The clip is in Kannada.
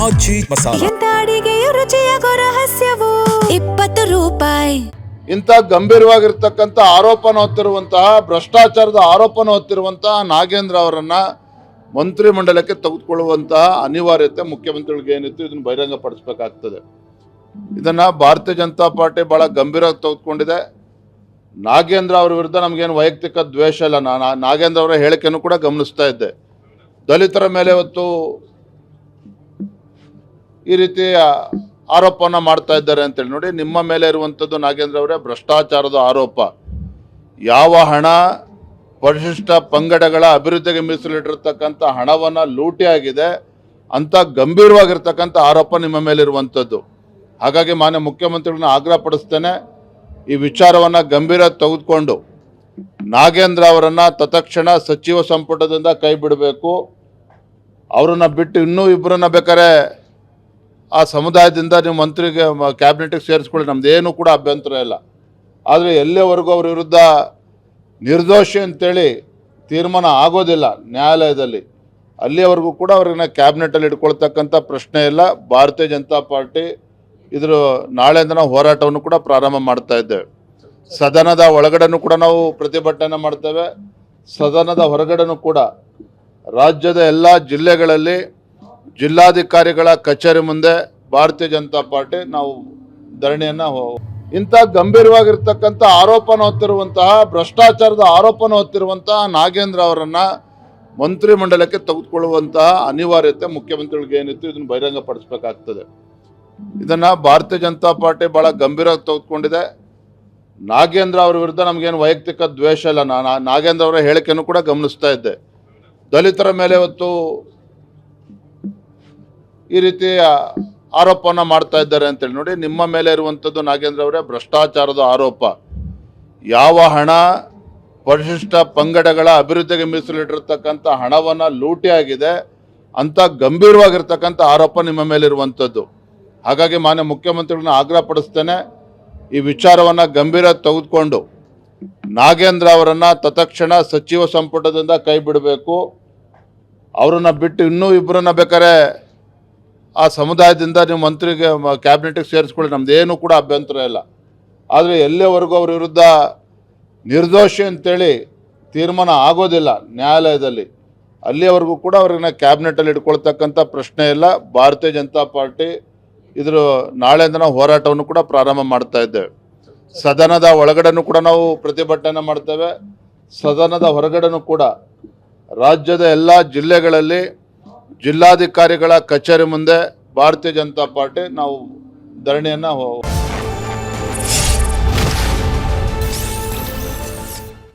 ಆಜಿ ಮಸಾಲ. ಎಂತ ಅಡಿಗೆಯ ರುಚಿಯಾಗೋ ರಹಸ್ಯವು 20 ರೂಪಾಯಿ. ಇಂಥ ಗಂಭೀರವಾಗಿರ್ತಕ್ಕಂಥ ಆರೋಪನ ಹೊತ್ತಿರುವಂತಹ ಭ್ರಷ್ಟಾಚಾರದ ಆರೋಪನ ಹೊತ್ತಿರುವಂತಹ ನಾಗೇಂದ್ರ ಅವರನ್ನ ಮಂತ್ರಿಮಂಡಲಕ್ಕೆ ತೆಗೆದುಕೊಳ್ಳುವಂತಹ ಅನಿವಾರ್ಯತೆ ಮುಖ್ಯಮಂತ್ರಿಗಳಿಗೆ ಏನಿತ್ತು ಇದನ್ನು ಬಹಿರಂಗಪಡಿಸಬೇಕಾಗ್ತದೆ. ಇದನ್ನ ಭಾರತೀಯ ಜನತಾ ಪಾರ್ಟಿ ಬಹಳ ಗಂಭೀರವಾಗಿ ತೆಗೆದುಕೊಂಡಿದೆ. ನಾಗೇಂದ್ರ ಅವರ ವಿರುದ್ಧ ನಮಗೇನು ವೈಯಕ್ತಿಕ ದ್ವೇಷ ಇಲ್ಲ. ನಾಗೇಂದ್ರ ಅವರ ಹೇಳಿಕೆಯನ್ನು ಕೂಡ ಗಮನಿಸ್ತಾ ಇದ್ದೆ. ದಲಿತರ ಮೇಲೆ ಇವತ್ತು ಈ ರೀತಿ ಆರೋಪನ ಮಾಡ್ತಾ ಇದ್ದಾರೆ ಅಂತೇಳಿ ನೋಡಿ. ನಿಮ್ಮ ಮೇಲೆ ಇರುವಂಥದ್ದು ನಾಗೇಂದ್ರ ಅವರೇ ಭ್ರಷ್ಟಾಚಾರದ ಆರೋಪ. ಯಾವ ಹಣ ಪರಿಶಿಷ್ಟ ಪಂಗಡಗಳ ಅಭಿವೃದ್ಧಿಗೆ ಮೀಸಲಿಟ್ಟಿರ್ತಕ್ಕಂಥ ಹಣವನ್ನು ಲೂಟಿ ಆಗಿದೆ ಅಂತ ಗಂಭೀರವಾಗಿರ್ತಕ್ಕಂಥ ಆರೋಪ ನಿಮ್ಮ ಮೇಲೆ ಇರುವಂಥದ್ದು. ಹಾಗಾಗಿ ಮಾನ್ಯ ಮುಖ್ಯಮಂತ್ರಿಗಳನ್ನ ಆಗ್ರಹ ಪಡಿಸ್ತೇನೆ, ಈ ವಿಚಾರವನ್ನು ಗಂಭೀರ ತೆಗೆದುಕೊಂಡು ನಾಗೇಂದ್ರ ಅವರನ್ನು ತತ್ಕ್ಷಣ ಸಚಿವ ಸಂಪುಟದಿಂದ ಕೈ ಬಿಡಬೇಕು. ಅವರನ್ನು ಬಿಟ್ಟು ಇನ್ನೂ ಇಬ್ಬರನ್ನ ಬೇಕಾದ್ರೆ ಆ ಸಮುದಾಯದಿಂದ ನೀವು ಮಂತ್ರಿಗೆ ಕ್ಯಾಬಿನೆಟ್ಗೆ ಸೇರಿಸ್ಕೊಳ್ಳಿ, ನಮ್ದೇನು ಕೂಡ ಅಭ್ಯಂತರ ಇಲ್ಲ. ಆದರೆ ಎಲ್ಲಿವರೆಗೂ ಅವ್ರ ವಿರುದ್ಧ ನಿರ್ದೋಷಿ ಅಂತೇಳಿ ತೀರ್ಮಾನ ಆಗೋದಿಲ್ಲ ನ್ಯಾಯಾಲಯದಲ್ಲಿ, ಅಲ್ಲಿಯವರೆಗೂ ಕೂಡ ಅವ್ರನ್ನ ಕ್ಯಾಬಿನೆಟಲ್ಲಿ ಇಟ್ಕೊಳ್ತಕ್ಕಂಥ ಪ್ರಶ್ನೆ ಇಲ್ಲ. ಭಾರತೀಯ ಜನತಾ ಪಾರ್ಟಿ ಇದ್ರ ನಾಳೆಯಿಂದ ನಾವು ಹೋರಾಟವನ್ನು ಕೂಡ ಪ್ರಾರಂಭ ಮಾಡ್ತಾ ಇದ್ದೇವೆ. ಸದನದ ಒಳಗಡೆನೂ ಕೂಡ ನಾವು ಪ್ರತಿಭಟನೆ ಮಾಡ್ತೇವೆ. ಸದನದ ಹೊರಗಡೆನೂ ಕೂಡ ರಾಜ್ಯದ ಎಲ್ಲ ಜಿಲ್ಲೆಗಳಲ್ಲಿ ಜಿಲ್ಲಾಧಿಕಾರಿಗಳ ಕಚೇರಿ ಮುಂದೆ ಭಾರತೀಯ ಜನತಾ ಪಾರ್ಟಿ ನಾವು ಧರಣಿಯನ್ನು ಇಂಥ ಗಂಭೀರವಾಗಿರ್ತಕ್ಕಂಥ ಆರೋಪನ ಹೊತ್ತಿರುವಂತಹ ಭ್ರಷ್ಟಾಚಾರದ ಆರೋಪನ ಹೊತ್ತಿರುವಂತಹ ನಾಗೇಂದ್ರ ಅವರನ್ನ ಮಂತ್ರಿಮಂಡಲಕ್ಕೆ ತೆಗೆದುಕೊಳ್ಳುವಂತಹ ಅನಿವಾರ್ಯತೆ ಮುಖ್ಯಮಂತ್ರಿಗಳಿಗೆ ಏನಿತ್ತು ಇದನ್ನು ಬಹಿರಂಗಪಡಿಸಬೇಕಾಗ್ತದೆ. ಇದನ್ನ ಭಾರತೀಯ ಜನತಾ ಪಾರ್ಟಿ ಬಹಳ ಗಂಭೀರವಾಗಿ ತೆಗೆದುಕೊಂಡಿದೆ. ನಾಗೇಂದ್ರ ಅವರ ವಿರುದ್ಧ ನಮಗೇನು ವೈಯಕ್ತಿಕ ದ್ವೇಷ ಇಲ್ಲ. ನಾಗೇಂದ್ರ ಅವರ ಹೇಳಿಕೆಯನ್ನು ಕೂಡ ಗಮನಿಸ್ತಾ ಇದ್ದೆ. ದಲಿತರ ಮೇಲೆ ಇವತ್ತು ಈ ರೀತಿ ಆರೋಪನ ಮಾಡ್ತಾ ಇದ್ದಾರೆ ಅಂತೇಳಿ ನೋಡಿ. ನಿಮ್ಮ ಮೇಲೆ ಇರುವಂಥದ್ದು ನಾಗೇಂದ್ರ ಅವರೇ ಭ್ರಷ್ಟಾಚಾರದ ಆರೋಪ. ಯಾವ ಹಣ ಪರಿಶಿಷ್ಟ ಪಂಗಡಗಳ ಅಭಿವೃದ್ಧಿಗೆ ಮೀಸಲಿಟ್ಟಿರ್ತಕ್ಕಂಥ ಹಣವನ್ನು ಲೂಟಿ ಆಗಿದೆ ಅಂತ ಗಂಭೀರವಾಗಿರ್ತಕ್ಕಂಥ ಆರೋಪ ನಿಮ್ಮ ಮೇಲೆ ಇರುವಂಥದ್ದು. ಹಾಗಾಗಿ ಮಾನ್ಯ ಮುಖ್ಯಮಂತ್ರಿಗಳನ್ನ ಆಗ್ರಹ ಪಡಿಸ್ತೇನೆ, ಈ ವಿಚಾರವನ್ನು ಗಂಭೀರ ತೆಗೆದುಕೊಂಡು ನಾಗೇಂದ್ರ ಅವರನ್ನು ತತ್ಕ್ಷಣ ಸಚಿವ ಸಂಪುಟದಿಂದ ಕೈ ಬಿಡಬೇಕು. ಅವರನ್ನ ಬಿಟ್ಟು ಇನ್ನೂ ಇಬ್ಬರನ್ನ ಬೇಕಾದ್ರೆ ಆ ಸಮುದಾಯದಿಂದ ನೀವು ಮಂತ್ರಿಗೆ ಕ್ಯಾಬಿನೆಟ್ಗೆ ಸೇರಿಸ್ಕೊಳ್ಳಿ, ನಮ್ದೇನು ಕೂಡ ಅಭ್ಯಂತರ ಇಲ್ಲ. ಆದರೆ ಎಲ್ಲಿವರೆಗೂ ಅವ್ರ ವಿರುದ್ಧ ನಿರ್ದೋಷಿ ಅಂತೇಳಿ ತೀರ್ಮಾನ ಆಗೋದಿಲ್ಲ ನ್ಯಾಯಾಲಯದಲ್ಲಿ, ಅಲ್ಲಿಯವರೆಗೂ ಕೂಡ ಅವ್ರನ್ನ ಕ್ಯಾಬಿನೆಟಲ್ಲಿ ಇಟ್ಕೊಳ್ತಕ್ಕಂಥ ಪ್ರಶ್ನೆ ಇಲ್ಲ. ಭಾರತೀಯ ಜನತಾ ಪಾರ್ಟಿ ಇದ್ರ ನಾಳೆಯಿಂದ ನಾವು ಹೋರಾಟವನ್ನು ಕೂಡ ಪ್ರಾರಂಭ ಮಾಡ್ತಾ ಇದ್ದೇವೆ. ಸದನದ ಒಳಗಡೆನೂ ಕೂಡ ನಾವು ಪ್ರತಿಭಟನೆ ಮಾಡ್ತೇವೆ. ಸದನದ ಹೊರಗಡೆನೂ ಕೂಡ ರಾಜ್ಯದ ಎಲ್ಲ ಜಿಲ್ಲೆಗಳಲ್ಲಿ ಜಿಲ್ಲಾಧಿಕಾರಿಗಳ ಕಚೇರಿ ಮುಂದೆ ಭಾರತೀಯ ಜನತಾ ಪಾರ್ಟಿ ನಾವು ಧರಣಿಯನ್ನು